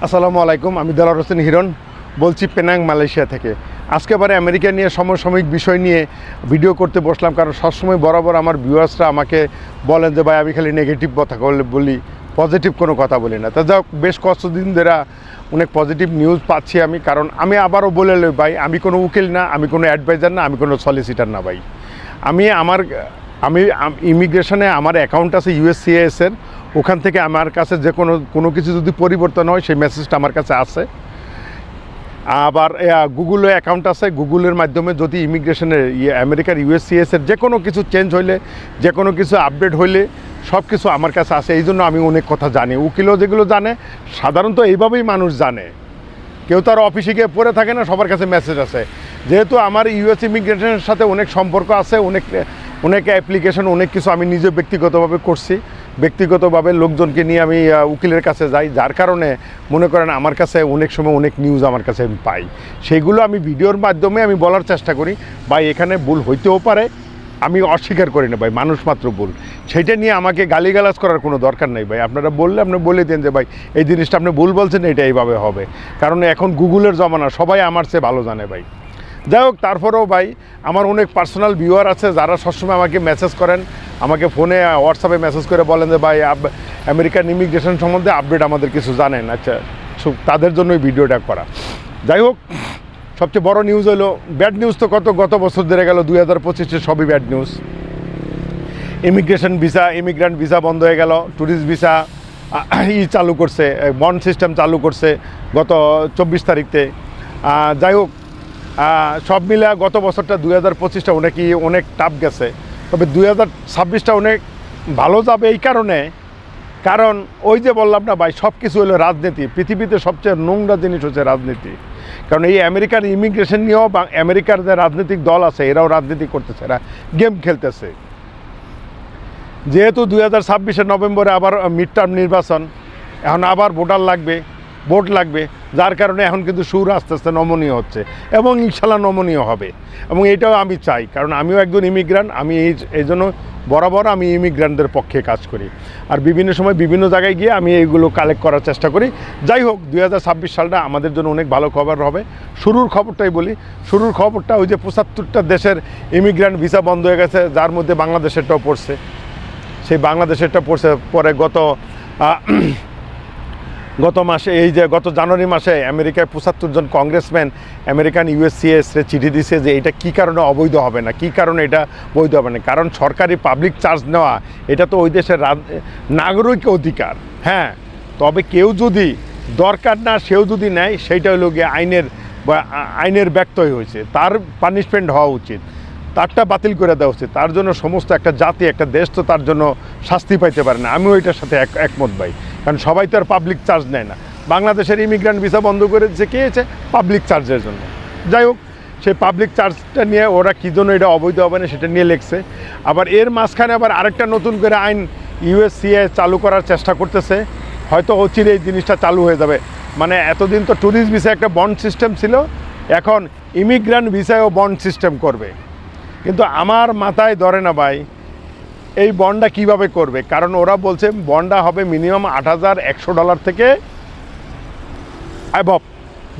আসসালামু আলাইকুম, আমি দেলোয়ার হোসেন হিরণ বলছি পেনাং, মালয়েশিয়া থেকে। আজকে বারে আমেরিকা নিয়ে সমসাময়িক বিষয় নিয়ে ভিডিও করতে বসলাম, কারণ সবসময় বরাবর আমার ভিউয়ার্সরা আমাকে বলেন যে ভাই আমি খালি নেগেটিভ কথা বলি, পজিটিভ কোনো কথা বলি না। তা যাক, বেশ কতদিন ধরে অনেক পজিটিভ নিউজ পাচ্ছি আমি। কারণ আমি আবারও বলে লই ভাই, আমি কোনো উকিল না, আমি কোনো অ্যাডভাইজার না, আমি কোনো সলিসিটার না ভাই। আমি ইমিগ্রেশনে আমার অ্যাকাউন্ট আছে ইউএসসিএসের, ওখান থেকে আমার কাছে যে কোনো কিছু যদি পরিবর্তন হয় সেই মেসেজটা আমার কাছে আছে। আবার গুগলে অ্যাকাউন্ট আছে, গুগলের মাধ্যমে যদি ইমিগ্রেশনের আমেরিকার ইউএসসিএসের যে কোনো কিছু চেঞ্জ হইলে, যে কোনো কিছু আপডেট হইলে সব কিছু আমার কাছে আছে। এই জন্য আমি অনেক কথা জানি। উকিলও যেগুলো জানে সাধারণত এইভাবেই মানুষ জানে, কেউ তার অফিসে গিয়ে পড়ে থাকে না, সবার কাছে মেসেজ আছে। যেহেতু আমার ইউএস ইমিগ্রেশনের সাথে অনেক সম্পর্ক আছে, অনেক অ্যাপ্লিকেশন, অনেক কিছু আমি নিজে ব্যক্তিগতভাবে করছি। ব্যক্তিগতভাবে লোকজনকে নিয়ে আমি উকিলের কাছে যাই, যার কারণে মনে করেন আমার কাছে অনেক সময় অনেক নিউজ আমার কাছে আমি পাই। সেইগুলো আমি ভিডিওর মাধ্যমে আমি বলার চেষ্টা করি। ভাই এখানে ভুল হইতেও পারে, আমি অস্বীকার করি না ভাই, মানুষ মাত্র ভুল। সেইটা নিয়ে আমাকে গালিগালাজ করার কোনো দরকার নেই ভাই। আপনারা বললে আপনি বলে দেন যে ভাই এই জিনিসটা আপনি ভুল বলছেন, এটা এইভাবে হবে। কারণ এখন গুগলের জমানা, সবাই আমার চেয়ে ভালো জানে ভাই। যাই হোক, তারপরেও ভাই আমার অনেক পার্সোনাল ভিউয়ার আছে যারা সবসময় আমাকে মেসেজ করেন, আমাকে ফোনে হোয়াটসঅ্যাপে মেসেজ করে বলেন যে ভাই আমেরিকান ইমিগ্রেশন সম্বন্ধে আপডেট আমাদের কিছু জানেন। আচ্ছা, তাদের জন্য এই ভিডিওটা করা। যাই হোক, সবচেয়ে বড় নিউজ হলো, ব্যাড নিউজ তো গত বছর ধরে গেল 2025-এ সবই ব্যাড নিউজ। ইমিগ্রান্ট ভিসা বন্ধ হয়ে গেল, ট্যুরিস্ট ভিসা চালু করছে, বন্ড সিস্টেম চালু করছে গত 24 তারিখে। যাই হোক, সব মিলে গত বছরটা 2025টা অনেক টাফ গেছে, তবে 2026টা অনেক ভালো যাবে। এই কারণ ওই যে বললাম না ভাই, সব কিছু হলো রাজনীতি। পৃথিবীতে সবচেয়ে নোংরা জিনিস হচ্ছে রাজনীতি। কারণ এই আমেরিকার ইমিগ্রেশন নিয়েও বা আমেরিকার যে রাজনৈতিক দল আছে এরাও রাজনীতি করতেছে, এরা গেম খেলতেছে। যেহেতু 2026-এর নভেম্বরে আবার মিড টার্ম নির্বাচন, এখন আবার ভোট লাগবে, যার কারণে এখন কিন্তু সুর আস্তে আস্তে নমনীয় হচ্ছে এবং ইনশাল্লাহ নমনীয় হবে। এবং এটাও আমি চাই, কারণ আমিও একজন ইমিগ্রান্ট। আমি এই জন্য বরাবর আমি ইমিগ্রান্টদের পক্ষে কাজ করি, আর বিভিন্ন সময় বিভিন্ন জায়গায় গিয়ে আমি এইগুলো কালেক্ট করার চেষ্টা করি। যাই হোক, 2026 সালটা আমাদের জন্য অনেক ভালো খবর হবে। শুরুর খবরটাই বলি। শুরুর খবরটা ওই যে 75টা দেশের ইমিগ্রান্ট ভিসা বন্ধ হয়ে গেছে, যার মধ্যে বাংলাদেশেরটাও পড়ছে। সেই বাংলাদেশেরটা পড়ছে পরে গত মাসে, গত জানুয়ারি মাসে আমেরিকায় 75 জন কংগ্রেসম্যান আমেরিকান ইউএসসিএসে চিঠি দিছে যে এটা কী কারণে অবৈধ হবে না, কী কারণে এটা বৈধ হবে না। কারণ সরকারি পাবলিক চার্জ নেওয়া এটা তো ওই দেশের নাগরিক অধিকার। হ্যাঁ, তবে কেউ যদি দরকার না সেও যদি নেয়, সেইটা হলো গিয়ে আইনের ব্যত্যয় হয়েছে, তার পানিশমেন্ট হওয়া উচিত, তারটা বাতিল করে দেওয়া উচিত। তার জন্য সমস্ত একটা জাতি, একটা দেশ তো তার জন্য শাস্তি পাইতে পারে না। আমিও এটার সাথে একমত ভাই, কারণ সবাই তো আর পাবলিক চার্জ নেয় না। বাংলাদেশের ইমিগ্রান্ট ভিসা বন্ধ করে দিচ্ছে কে হয়েছে? পাবলিক চার্জের জন্য। যাই হোক, সেই পাবলিক চার্জটা নিয়ে ওরা কী জন্য এটা অবৈধ হবে না সেটা নিয়ে লেখছে। আবার এর মাঝখানে আবার আরেকটা নতুন করে আইন ইউএসসিএ চালু করার চেষ্টা করতেছে, হয়তো অচিরে এই জিনিসটা চালু হয়ে যাবে। মানে এতদিন তো ট্যুরিস্ট ভিসা একটা বন্ড সিস্টেম ছিল, এখন ইমিগ্রান্ট ভিসায়ও বন্ড সিস্টেম করবে। কিন্তু আমার মাথায় ধরে না ভাই, এই বন্ডটা কিভাবে করবে। কারণ ওরা বলছে বন্ডটা হবে মিনিমাম $8,100 থেকে অ্যাবভ,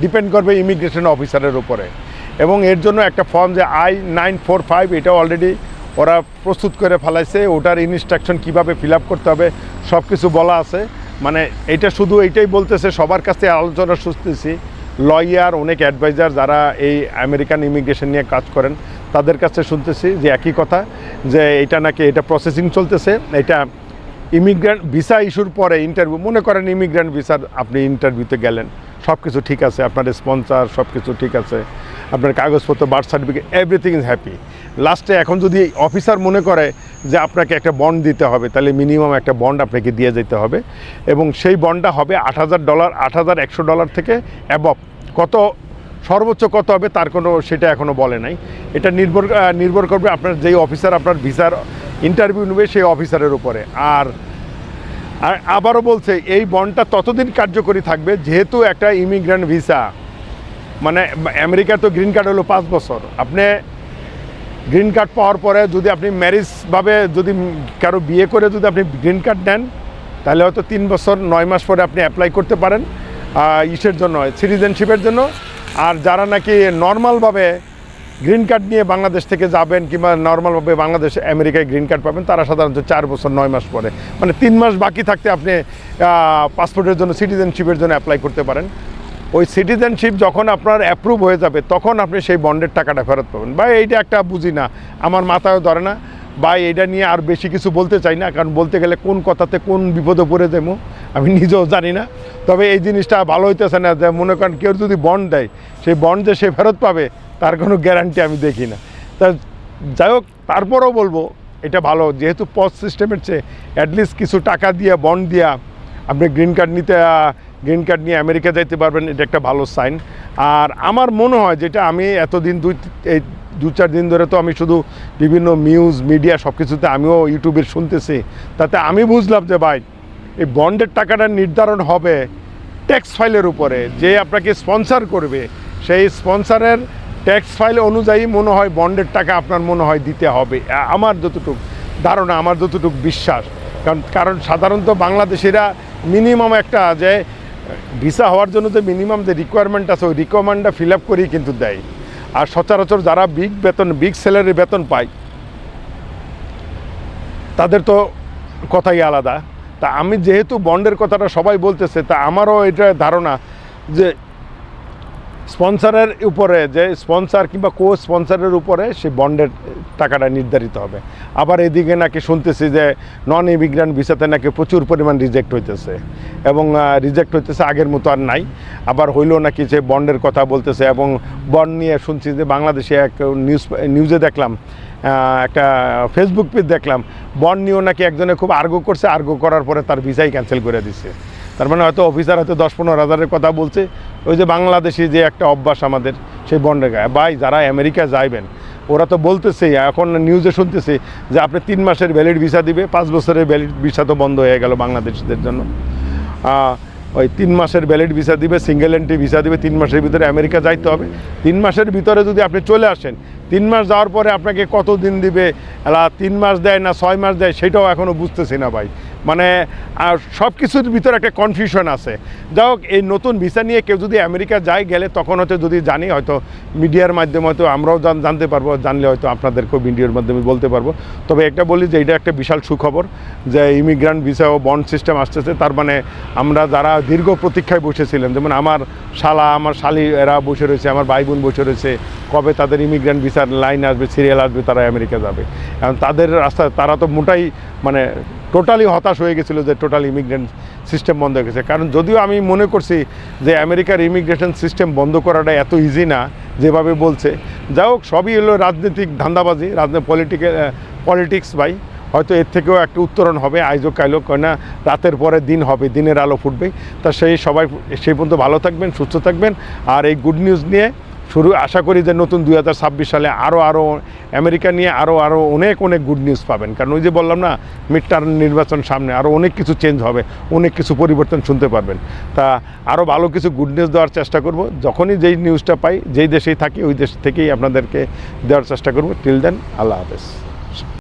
ডিপেন্ড করবে ইমিগ্রেশন অফিসারের উপরে। এবং এর জন্য একটা ফর্ম যে I-945, এটা অলরেডি ওরা প্রস্তুত করে ফেলাইছে। ওটার ইনস্ট্রাকশন কিভাবে ফিল আপ করতে হবে সব কিছু বলা আছে। মানে এটা শুধু এইটাই বলতেছে, সবার কাছে আলোচনা শুনতেছি, লয়ার, অনেক অ্যাডভাইজার যারা এই আমেরিকান ইমিগ্রেশন নিয়ে কাজ করেন তাদের কাছে শুনতেছি যে একই কথা, যে এটা নাকি এটা প্রসেসিং চলতেছে। এটা ইমিগ্রেন্ট ভিসা ইস্যুর পরে ইন্টারভিউ, মনে করেন ইমিগ্রেন্ট ভিসার আপনি ইন্টারভিউতে গেলেন, সব কিছু ঠিক আছে, আপনার স্পন্সর সব কিছু ঠিক আছে, আপনার কাগজপত্র, birth certificate, everything is happy. লাস্টে এখন যদি অফিসার মনে করে যে আপনাকে একটা বন্ড দিতে হবে, তাহলে মিনিমাম একটা বন্ড আপনাকে দিয়ে যেতে হবে। এবং সেই বন্ডটা হবে $8,100 থেকে অ্যাবভ। সর্বোচ্চ কত হবে তার সেটা এখনও বলে নাই। এটা নির্ভর করবে আপনার যেই অফিসার আপনার ভিসার ইন্টারভিউ নেবে সেই অফিসারের উপরে। আর আবারও বলছে এই বন্ডটা ততদিন কার্যকরী থাকবে যেহেতু একটা ইমিগ্রেন্ট ভিসা, মানে আমেরিকার তো গ্রিন কার্ড হলো 5 বছর। আপনি গ্রিন কার্ড পাওয়ার পরে যদি আপনি ম্যারেজভাবে যদি কারো বিয়ে করে যদি আপনি গ্রিন কার্ড নেন, তাহলে হয়তো 3 বছর 9 মাস পরে আপনি অ্যাপ্লাই করতে পারেন। ইসের জন্য, সিটিজেনশিপের জন্য। আর যারা নাকি নর্মালভাবে গ্রিন কার্ড নিয়ে বাংলাদেশ থেকে যাবেন কিংবা নর্মালভাবে বাংলাদেশ আমেরিকায় গ্রিন কার্ড পাবেন, তারা সাধারণত 4 বছর 9 মাস পরে, মানে 3 মাস বাকি থাকতে আপনি পাসপোর্টের জন্য, সিটিজেনশিপের জন্য অ্যাপ্লাই করতে পারেন। ওই সিটিজেনশিপ যখন আপনার অ্যাপ্রুভ হয়ে যাবে তখন আপনি সেই বন্ডের টাকাটা ফেরত পাবেন। ভাই এইটা একটা বুঝি না, আমার মাথায়ও ধরে না ভাই। এইটা নিয়ে আর বেশি কিছু বলতে চাই না, কারণ বলতে গেলে কোন কথাতে কোন বিপদে পড়ে যাবো আমি নিজেও জানি না। তবে এই জিনিসটা ভালো হইতেছে না যে মনে করেন কেউ যদি বন্ড দেয়, সেই বন্ড যে সে ফেরত পাবে তার কোনো গ্যারান্টি আমি দেখি না। তা যাই হোক, তারপরেও বলবো এটা ভালো, যেহেতু পজ সিস্টেমের চেয়ে অ্যাটলিস্ট কিছু টাকা দিয়ে বন্ড দিয়া আপনি গ্রিন কার্ড নিয়ে আমেরিকা যাইতে পারবেন, এটা একটা ভালো সাইন। আর আমার মনে হয় যেটা আমি এতদিন 2-4 দিন ধরে তো আমি শুধু বিভিন্ন নিউজ মিডিয়া সব কিছুতে আমিও ইউটিউবে শুনতেছি, তাতে আমি বুঝলাম যে ভাই এই বন্ডের টাকাটা নির্ধারণ হবে ট্যাক্স ফাইলের উপরে। যে আপনাকে স্পন্সর করবে সেই স্পন্সরের ট্যাক্স ফাইল অনুযায়ী মনে হয় বন্ডের টাকা আপনার মনে হয় দিতে হবে, আমার যতটুকু ধারণা, আমার যতটুকু বিশ্বাস। কারণ সাধারণত বাংলাদেশিরা মিনিমাম একটা যে ভিসা হওয়ার জন্য যে মিনিমাম যে রিকোয়ারমেন্ট আছে ওই রিকোয়ারমেন্টটা ফিল আপ করেই কিন্তু দেয়। আর সচরাচর যারা বিগ স্যালারি বেতন পায় তাদের তো কথাই আলাদা। তা আমি যেহেতু বন্ডের কথাটা সবাই বলতেছে, তা আমারও এটা ধারণা যে স্পন্সরের উপরে, যে স্পন্সর কিংবা কো স্পন্সরের উপরে সেই বন্ডের টাকাটা নির্ধারিত হবে। আবার এদিকে নাকি শুনতেছি যে নন ইমিগ্রান্ট ভিসাতে নাকি প্রচুর পরিমাণ রিজেক্ট হইতেছে, এবং রিজেক্ট হইতেছে আগের মতো আর নাই। আবার হইলেও নাকি যে বন্ডের কথা বলতেছে, এবং বন্ড নিয়ে শুনছি যে বাংলাদেশে এক নিউজে দেখলাম, একটা ফেসবুক পেজ দেখলাম, বন্ড নিয়েও নাকি একজনে খুব আর্গো করছে, আর্গো করার পরে তার ভিসাই ক্যান্সেল করে দিছে। তার মানে হয়তো অফিসার হয়তো 10-15 হাজারের কথা বলছে, ওই যে বাংলাদেশি যে একটা অভ্যাস আমাদের সেই বন্ডের গায়ে। ভাই যারা আমেরিকা যাইবেন ওরা তো বলতেছেই, এখন নিউজে শুনতেছি যে আপনি 3 মাসের ভ্যালিড ভিসা দিবে, 5 বছরের ভ্যালিড ভিসা তো বন্ধ হয়ে গেল বাংলাদেশিদের জন্য। ওই 3 মাসের ভ্যালিড ভিসা দিবে, সিঙ্গেল এন্ট্রি ভিসা দিবে, 3 মাসের ভিতরে আমেরিকা যাইতে হবে। 3 মাসের ভিতরে যদি আপনি চলে আসেন, 3 মাস যাওয়ার পরে আপনাকে কত দিন দিবে, 3 মাস দেয় না 6 মাস দেয়, সেটাও এখনও বুঝতেছি না ভাই। মানে সব কিছুর ভিতরে একটা কনফিউশন আছে। যাই হোক, এই নতুন ভিসা নিয়ে কেউ যদি আমেরিকা যায় গেলে তখন হয়তো যদি জানি, হয়তো মিডিয়ার মাধ্যমে হয়তো আমরাও জানতে পারবো, জানলে হয়তো আপনাদেরকেও ভিডিওর মাধ্যমে বলতে পারবো। তবে একটা বলি যে এটা একটা বিশাল সুখবর যে ইমিগ্রান্ট ভিসা ও বন্ড সিস্টেম আসতেছে। তার মানে আমরা যারা দীর্ঘ প্রতীক্ষায় বসেছিলাম, যেমন আমার শালা, আমার শালি, এরা বসে রয়েছে, আমার ভাই বোন বসে রয়েছে, কবে তাদের ইমিগ্রান্ট ভিসার লাইন আসবে, সিরিয়াল আসবে, তারা আমেরিকা যাবে। কারণ তাদের রাস্তা, তারা তো মোটাই মানে টোটালি হতাশ হয়ে গেছিলো যে টোটাল ইমিগ্রেশন সিস্টেম বন্ধ হয়ে গেছে। কারণ যদিও আমি মনে করছি যে আমেরিকার ইমিগ্রেশন সিস্টেম বন্ধ করাটা এত ইজি না যেভাবে বলছে। যাই হোক, সবই হলো রাজনৈতিক ধান্দাবাজি, পলিটিক্স ভাই। হয়তো এর থেকেও একটা উত্তরণ হবে আইজো কাইলো, না রাতের পরে দিন হবে, দিনের আলো ফুটবে। তা সবাই সেই পর্যন্ত ভালো থাকবেন, সুস্থ থাকবেন। আর এই গুড নিউজ নিয়ে আশা করি যে নতুন 2026 সালে আরও আমেরিকা নিয়ে আরও অনেক গুড নিউজ পাবেন। কারণ ওই যে বললাম না, মিড টার্ম নির্বাচন সামনে, আরও অনেক কিছু চেঞ্জ হবে, অনেক কিছু পরিবর্তন শুনতে পারবেন। তা আরও ভালো কিছু গুড নিউজ দেওয়ার চেষ্টা করব। যখনই যেই নিউজটা পাই, যেই দেশেই থাকি ওই দেশ থেকেই আপনাদেরকে দেওয়ার চেষ্টা করব। টিল দেন, আল্লাহ হাফেজ।